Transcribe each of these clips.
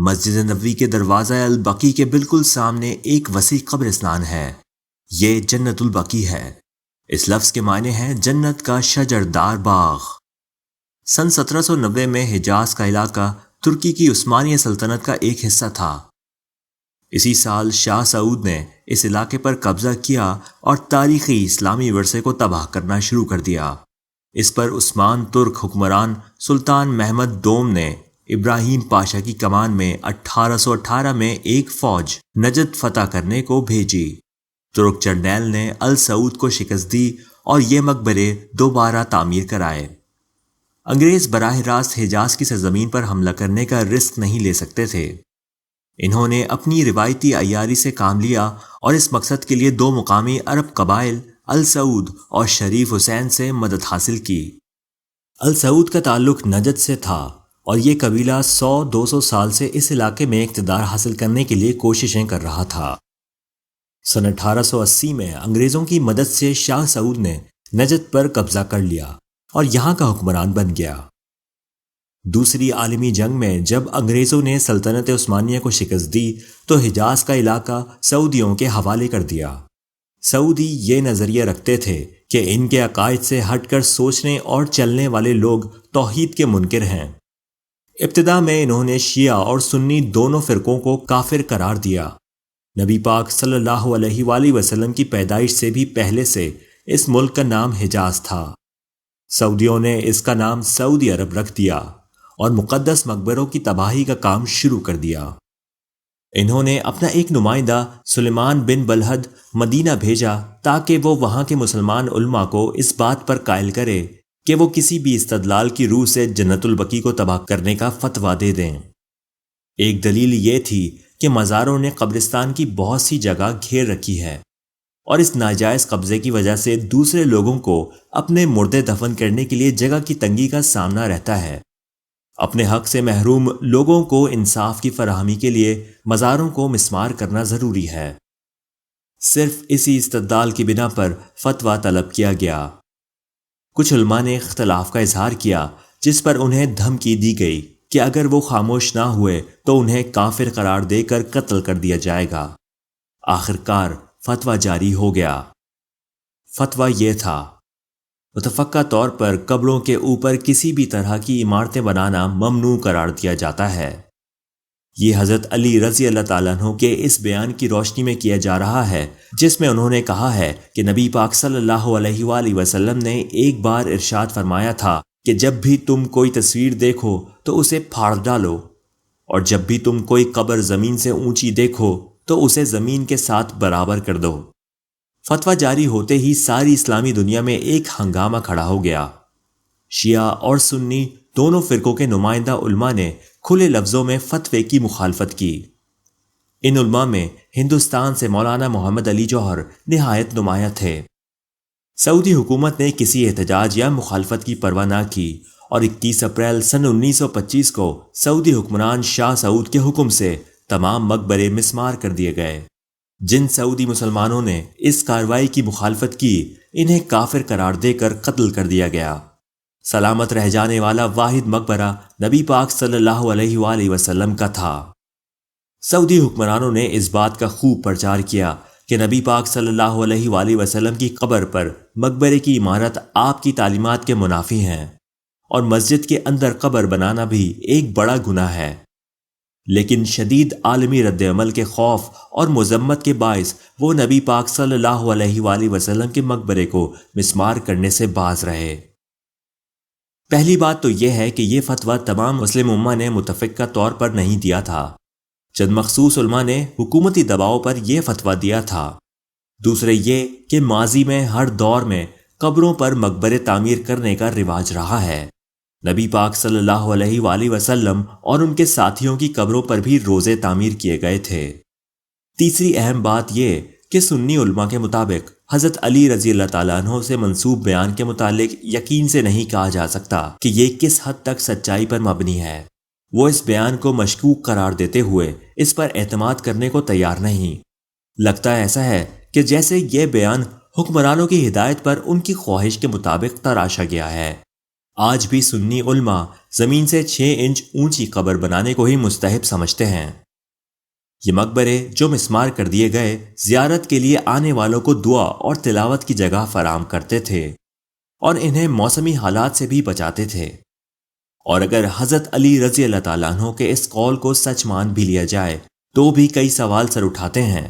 مسجد نبوی کے دروازہ البقیع کے بالکل سامنے ایک وسیع قبرستان ہے۔ یہ جنت البقیع ہے۔ اس لفظ کے معنی ہیں جنت کا شجردار باغ۔ سن 1790 میں حجاز کا علاقہ ترکی کی عثمانیہ سلطنت کا ایک حصہ تھا۔ اسی سال شاہ سعود نے اس علاقے پر قبضہ کیا اور تاریخی اسلامی ورثے کو تباہ کرنا شروع کر دیا۔ اس پر عثمان ترک حکمران سلطان محمد دوم نے ابراہیم پاشا کی کمان میں 1818 میں ایک فوج نجد فتح کرنے کو بھیجی۔ ترک جرنیل نے السعود کو شکست دی اور یہ مقبرے دوبارہ تعمیر کرائے۔ انگریز براہ راست حجاز کی سرزمین پر حملہ کرنے کا رسک نہیں لے سکتے تھے۔ انہوں نے اپنی روایتی عیاری سے کام لیا اور اس مقصد کے لیے 2 مقامی عرب قبائل السعود اور شریف حسین سے مدد حاصل کی۔ السعود کا تعلق نجد سے تھا اور یہ قبیلہ 100-200 سال سے اس علاقے میں اقتدار حاصل کرنے کے لیے کوششیں کر رہا تھا۔ سن 1880 میں انگریزوں کی مدد سے شاہ سعود نے نجد پر قبضہ کر لیا اور یہاں کا حکمران بن گیا۔ دوسری عالمی جنگ میں جب انگریزوں نے سلطنت عثمانیہ کو شکست دی تو حجاز کا علاقہ سعودیوں کے حوالے کر دیا۔ سعودی یہ نظریہ رکھتے تھے کہ ان کے عقائد سے ہٹ کر سوچنے اور چلنے والے لوگ توحید کے منکر ہیں۔ ابتدا میں انہوں نے شیعہ اور سنی دونوں فرقوں کو کافر قرار دیا۔ نبی پاک صلی اللہ علیہ وآلہ وسلم کی پیدائش سے بھی پہلے سے اس ملک کا نام حجاز تھا۔ سعودیوں نے اس کا نام سعودی عرب رکھ دیا اور مقدس مقبروں کی تباہی کا کام شروع کر دیا۔ انہوں نے اپنا ایک نمائندہ سلیمان بن بلحد مدینہ بھیجا تاکہ وہ وہاں کے مسلمان علماء کو اس بات پر قائل کرے کہ وہ کسی بھی استدلال کی روح سے جنت البقیع کو تباہ کرنے کا فتویٰ دے دیں۔ ایک دلیل یہ تھی کہ مزاروں نے قبرستان کی بہت سی جگہ گھیر رکھی ہے اور اس ناجائز قبضے کی وجہ سے دوسرے لوگوں کو اپنے مردے دفن کرنے کے لیے جگہ کی تنگی کا سامنا رہتا ہے۔ اپنے حق سے محروم لوگوں کو انصاف کی فراہمی کے لیے مزاروں کو مسمار کرنا ضروری ہے۔ صرف اسی استدلال کی بنا پر فتویٰ طلب کیا گیا۔ کچھ علماء نے اختلاف کا اظہار کیا جس پر انہیں دھمکی دی گئی کہ اگر وہ خاموش نہ ہوئے تو انہیں کافر قرار دے کر قتل کر دیا جائے گا۔ آخرکار فتویٰ جاری ہو گیا۔ فتویٰ یہ تھا: متفقہ طور پر قبروں کے اوپر کسی بھی طرح کی عمارتیں بنانا ممنوع قرار دیا جاتا ہے۔ یہ حضرت علی رضی اللہ تعالیٰ عنہ کے اس بیان کی روشنی میں کیا جا رہا ہے جس میں انہوں نے کہا ہے کہ نبی پاک صلی اللہ علیہ وآلہ وسلم نے ایک بار ارشاد فرمایا تھا کہ جب بھی تم کوئی تصویر دیکھو تو اسے پھاڑ ڈالو، اور جب بھی تم کوئی قبر زمین سے اونچی دیکھو تو اسے زمین کے ساتھ برابر کر دو۔ فتویٰ جاری ہوتے ہی ساری اسلامی دنیا میں ایک ہنگامہ کھڑا ہو گیا۔ شیعہ اور سنی دونوں فرقوں کے نمائندہ علماء نے کھلے لفظوں میں فتوے کی مخالفت کی۔ ان علماء میں ہندوستان سے مولانا محمد علی جوہر نہایت نمایاں تھے۔ سعودی حکومت نے کسی احتجاج یا مخالفت کی پرواہ نہ کی اور 21 اپریل سن 1925 کو سعودی حکمران شاہ سعود کے حکم سے تمام مقبرے مسمار کر دیے گئے۔ جن سعودی مسلمانوں نے اس کارروائی کی مخالفت کی انہیں کافر قرار دے کر قتل کر دیا گیا۔ سلامت رہ جانے والا واحد مقبرہ نبی پاک صلی اللہ علیہ وآلہ وسلم کا تھا۔ سعودی حکمرانوں نے اس بات کا خوب پرچار کیا کہ نبی پاک صلی اللہ علیہ وآلہ وسلم کی قبر پر مقبرے کی عمارت آپ کی تعلیمات کے منافی ہیں اور مسجد کے اندر قبر بنانا بھی ایک بڑا گناہ ہے۔ لیکن شدید عالمی رد عمل کے خوف اور مذمت کے باعث وہ نبی پاک صلی اللہ علیہ وآلہ وسلم کے مقبرے کو مسمار کرنے سے باز رہے۔ پہلی بات تو یہ ہے کہ یہ فتویٰ تمام مسلم امہ نے متفقہ طور پر نہیں دیا تھا۔ چند مخصوص علماء نے حکومتی دباؤ پر یہ فتویٰ دیا تھا۔ دوسرے یہ کہ ماضی میں ہر دور میں قبروں پر مقبرے تعمیر کرنے کا رواج رہا ہے۔ نبی پاک صلی اللہ علیہ وآلہ وسلم اور ان کے ساتھیوں کی قبروں پر بھی روزے تعمیر کیے گئے تھے۔ تیسری اہم بات یہ کہ سنی علماء کے مطابق حضرت علی رضی اللہ تعالیٰ عنہ سے منسوب بیان کے متعلق یقین سے نہیں کہا جا سکتا کہ یہ کس حد تک سچائی پر مبنی ہے۔ وہ اس بیان کو مشکوک قرار دیتے ہوئے اس پر اعتماد کرنے کو تیار نہیں۔ لگتا ایسا ہے کہ جیسے یہ بیان حکمرانوں کی ہدایت پر ان کی خواہش کے مطابق تراشا گیا ہے۔ آج بھی سنی علماء زمین سے 6 انچ اونچی قبر بنانے کو ہی مستحب سمجھتے ہیں۔ یہ مقبرے جو مسمار کر دیے گئے زیارت کے لیے آنے والوں کو دعا اور تلاوت کی جگہ فراہم کرتے تھے اور انہیں موسمی حالات سے بھی بچاتے تھے۔ اور اگر حضرت علی رضی اللہ تعالیٰ عنہ کے اس قول کو سچ مان بھی لیا جائے تو بھی کئی سوال سر اٹھاتے ہیں۔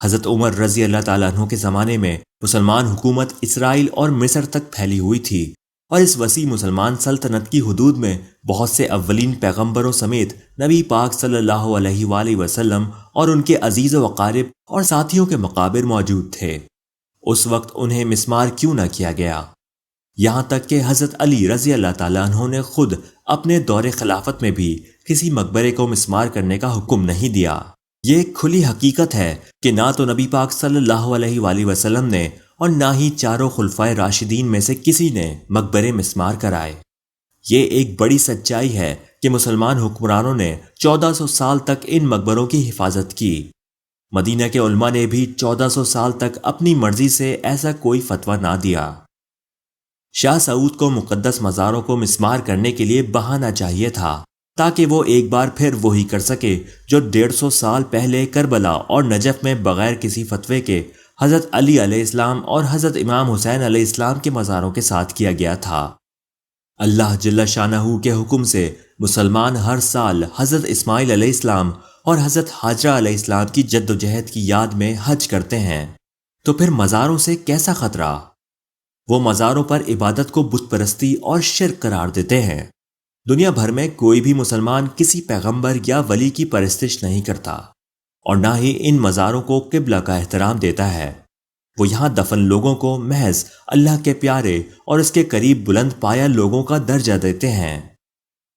حضرت عمر رضی اللہ تعالیٰ عنہ کے زمانے میں مسلمان حکومت اسرائیل اور مصر تک پھیلی ہوئی تھی، اور اس وسیع مسلمان سلطنت کی حدود میں بہت سے اولین پیغمبروں سمیت نبی پاک صلی اللہ علیہ وآلہ وسلم اور ان کے عزیز و اقارب اور ساتھیوں کے مقابر موجود تھے۔ اس وقت انہیں مسمار کیوں نہ کیا گیا؟ یہاں تک کہ حضرت علی رضی اللہ تعالیٰ عنہ نے خود اپنے دور خلافت میں بھی کسی مقبرے کو مسمار کرنے کا حکم نہیں دیا۔ یہ ایک کھلی حقیقت ہے کہ نہ تو نبی پاک صلی اللہ علیہ وآلہ وسلم نے اور نہ ہی چاروں خلفائے راشدین میں سے کسی نے مقبرے مسمار کرائے۔ یہ ایک بڑی سچائی ہے کہ مسلمان حکمرانوں نے 1400 سال تک ان مقبروں کی حفاظت کی۔ مدینہ کے علماء نے بھی 1400 سال تک اپنی مرضی سے ایسا کوئی فتویٰ نہ دیا۔ شاہ سعود کو مقدس مزاروں کو مسمار کرنے کے لیے بہانہ چاہیے تھا تاکہ وہ ایک بار پھر وہی کر سکے جو 150 سال پہلے کربلا اور نجف میں بغیر کسی فتوے کے حضرت علی علیہ السلام اور حضرت امام حسین علیہ السلام کے مزاروں کے ساتھ کیا گیا تھا۔ اللہ جل شانہ کے حکم سے مسلمان ہر سال حضرت اسماعیل علیہ السلام اور حضرت حاجرہ علیہ السلام کی جد و جہد کی یاد میں حج کرتے ہیں، تو پھر مزاروں سے کیسا خطرہ؟ وہ مزاروں پر عبادت کو بت پرستی اور شرک قرار دیتے ہیں۔ دنیا بھر میں کوئی بھی مسلمان کسی پیغمبر یا ولی کی پرستش نہیں کرتا اور نہ ہی ان مزاروں کو قبلہ کا احترام دیتا ہے۔ وہ یہاں دفن لوگوں کو محض اللہ کے پیارے اور اس کے قریب بلند پایا لوگوں کا درجہ دیتے ہیں۔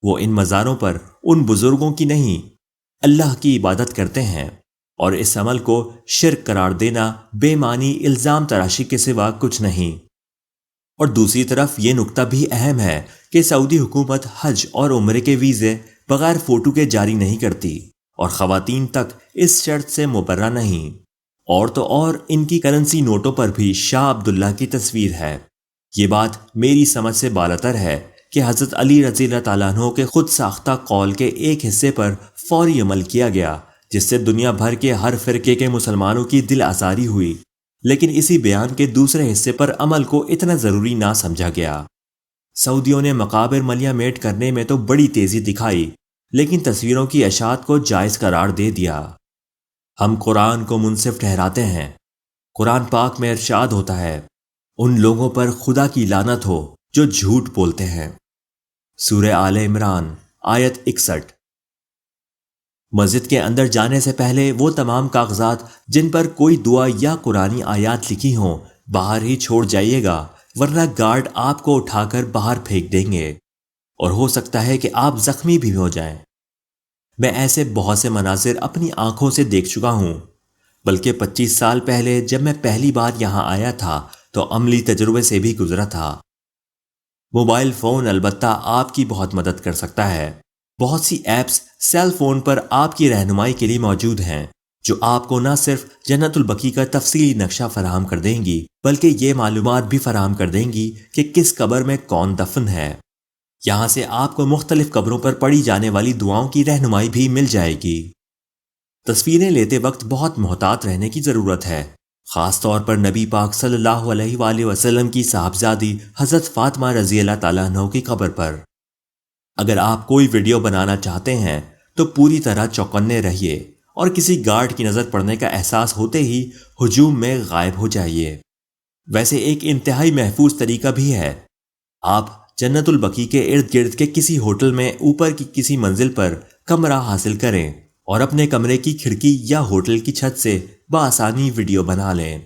وہ ان مزاروں پر ان بزرگوں کی نہیں، اللہ کی عبادت کرتے ہیں، اور اس عمل کو شرک قرار دینا بے معنی الزام تراشی کے سوا کچھ نہیں۔ اور دوسری طرف یہ نکتہ بھی اہم ہے کہ سعودی حکومت حج اور عمرے کے ویزے بغیر فوٹو کے جاری نہیں کرتی، اور خواتین تک اس شرط سے مبرہ نہیں۔ اور تو اور ان کی کرنسی نوٹوں پر بھی شاہ عبداللہ کی تصویر ہے۔ یہ بات میری سمجھ سے بالاتر ہے کہ حضرت علی رضی اللہ تعالیٰ عنہ کے خود ساختہ قول کے ایک حصے پر فوری عمل کیا گیا، جس سے دنیا بھر کے ہر فرقے کے مسلمانوں کی دل آزاری ہوئی، لیکن اسی بیان کے دوسرے حصے پر عمل کو اتنا ضروری نہ سمجھا گیا۔ سعودیوں نے مقابر ملیہ میٹ کرنے میں تو بڑی تیزی دکھائی، لیکن تصویروں کی اشاعت کو جائز قرار دے دیا۔ ہم قرآن کو منصف ٹھہراتے ہیں۔ قرآن پاک میں ارشاد ہوتا ہے، ان لوگوں پر خدا کی لعنت ہو جو جھوٹ بولتے ہیں۔ سورہ آل عمران آیت 61۔ مسجد کے اندر جانے سے پہلے وہ تمام کاغذات جن پر کوئی دعا یا قرآنی آیات لکھی ہوں باہر ہی چھوڑ جائیے گا، ورنہ گارڈ آپ کو اٹھا کر باہر پھینک دیں گے، اور ہو سکتا ہے کہ آپ زخمی بھی ہو جائیں۔ میں ایسے بہت سے مناظر اپنی آنکھوں سے دیکھ چکا ہوں، بلکہ 25 سال پہلے جب میں پہلی بار یہاں آیا تھا تو عملی تجربے سے بھی گزرا تھا۔ موبائل فون البتہ آپ کی بہت مدد کر سکتا ہے۔ بہت سی ایپس سیل فون پر آپ کی رہنمائی کے لیے موجود ہیں، جو آپ کو نہ صرف جنت البقیع کا تفصیلی نقشہ فراہم کر دیں گی، بلکہ یہ معلومات بھی فراہم کر دیں گی کہ کس قبر میں کون دفن ہے۔ یہاں سے آپ کو مختلف قبروں پر پڑھی جانے والی دعاؤں کی رہنمائی بھی مل جائے گی۔ تصویریں لیتے وقت بہت محتاط رہنے کی ضرورت ہے، خاص طور پر نبی پاک صلی اللہ علیہ وآلہ وسلم کی صاحبزادی حضرت فاطمہ رضی اللہ تعالیٰ عنہ کی قبر پر۔ اگر آپ کوئی ویڈیو بنانا چاہتے ہیں تو پوری طرح چوکنے رہیے اور کسی گارڈ کی نظر پڑنے کا احساس ہوتے ہی ہجوم میں غائب ہو جائیے۔ ویسے ایک انتہائی محفوظ طریقہ بھی ہے، آپ جنت البقیع کے ارد گرد کے کسی ہوٹل میں اوپر کی کسی منزل پر کمرہ حاصل کریں اور اپنے کمرے کی کھڑکی یا ہوٹل کی چھت سے بآسانی ویڈیو بنا لیں۔